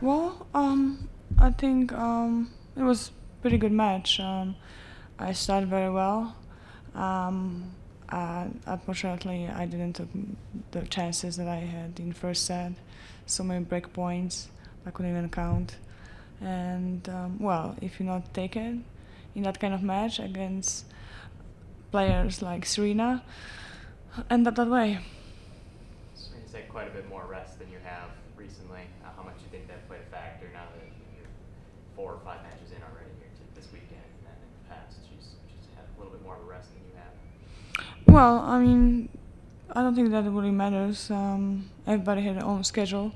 Well, I think it was pretty good match. I started very well. Um, Unfortunately, I didn't take the chances that I had in first set. So many break points I couldn't even count. And well, if you not take it in that kind of match against players like Serena, end up that way. Serena's had quite a bit more rest than you have recently. How much do you think that played a factor now that you're 4 or 5 matches in already here to this weekend, and then in the past she's had a little bit more of a rest than you have? Well, I mean, I don't think that it really matters. Everybody had their own schedule.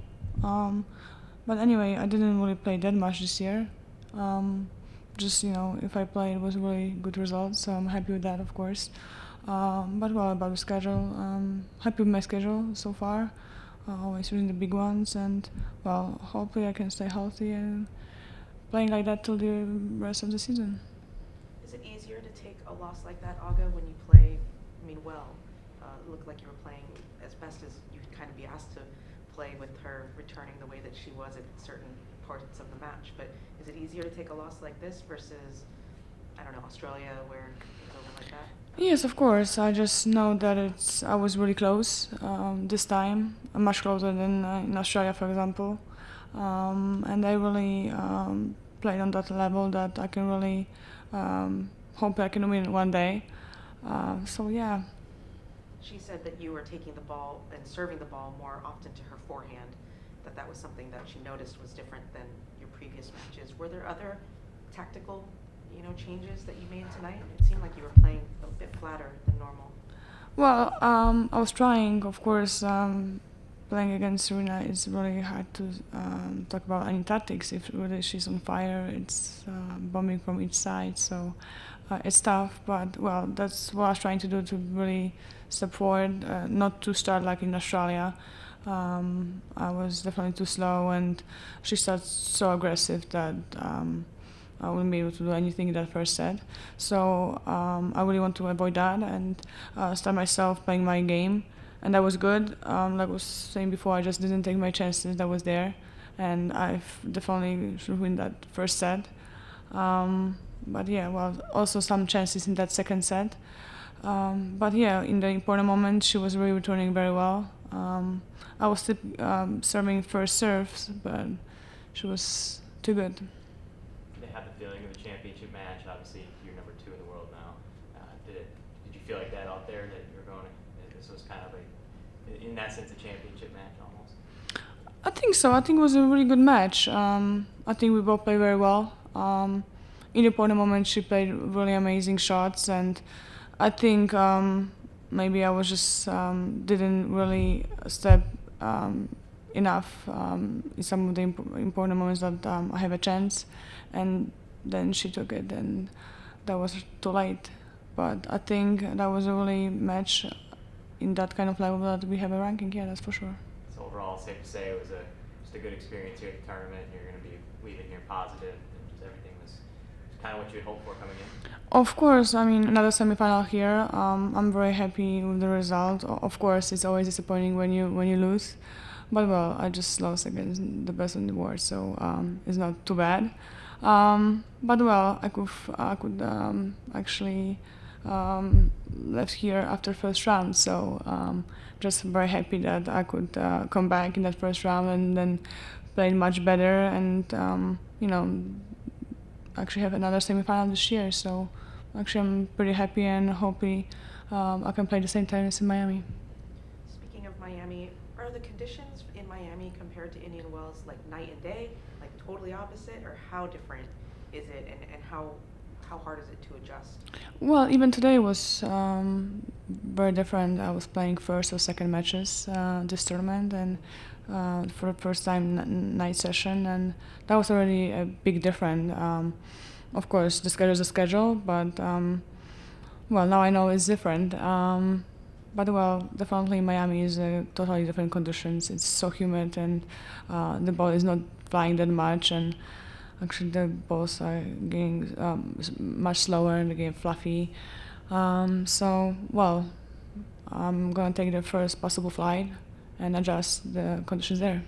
But anyway, I didn't really play that much this year. Just, if I played, it was a really good result, so I'm happy with that, of course. But well, about the schedule, happy with my schedule so far. Always winning the big ones, and well, hopefully I can stay healthy and playing like that till the rest of the season. Is it easier to take a loss like that, Aga, when you play, well? It looked like you were playing as best as you could kind of be asked to play with her returning the way that she was at certain parts of the match. But is it easier to take a loss like this versus, I don't know, Australia, where it was over like that? Yes, of course. I just know that I was really close this time, much closer than in Australia, for example. And I really played on that level that I can really hope I can win one day. So yeah. She said that you were taking the ball and serving the ball more often to her forehand, that was something that she noticed was different than your previous matches. Were there other tactical, changes that you made tonight? It seemed like you were playing a bit flatter than normal. Well, I was trying, of course. Playing against Serena is really hard to talk about any tactics. If really she's on fire, it's bombing from each side, so it's tough. But well, that's what I was trying to do, to really step forward, not to start like in Australia. I was definitely too slow, and she started so aggressive that I wouldn't be able to do anything in that first set. So I really want to avoid that and start myself playing my game. And that was good. Like I was saying before, I just didn't take my chances that was there. And I definitely should win that first set. But yeah, well, also some chances in that second set. But yeah, in the important moment, she was really returning very well. I was still serving first serves, but she was too good. They had the feeling of a championship match. Obviously, you're number 2 in the world now. Did you feel like that out there, that you were going? This was kind of in that sense, a championship match almost. I think so. I think it was a really good match. I think we both played very well. In the important moment, she played really amazing shots, and I think maybe I was just didn't really step enough in some of the important moments that I have a chance, and then she took it, and that was too late. But I think that was a really match in that kind of level that we have a ranking. Yeah, that's for sure. So overall, safe to say it was just a good experience here at the tournament, and you're going to be leaving here positive, and just everything was kind of what you had hoped for coming in. Of course, I mean, another semifinal here. I'm very happy with the result. Of course, it's always disappointing when you lose, but well, I just lost against the best in the world, so it's not too bad. But well, I could actually left here after first round, so just very happy that I could come back in that first round and then play much better, and actually have another semifinal this year. So actually I'm pretty happy and hopefully I can play the same tennis in Miami. Speaking of Miami, are the conditions in Miami compared to Indian Wells like night and day, like totally opposite, or how different is it, and how hard is it to adjust? Well, even today was very different. I was playing first or second matches this tournament, and for the first time night session, and that was already a big difference. Of course, the schedule is a schedule, but well, now I know it's different. But well, definitely Miami is a totally different conditions. It's so humid, and the ball is not flying that much, and actually the balls are getting much slower and they're getting fluffy. So well, I'm gonna take the first possible flight and adjust the conditions there.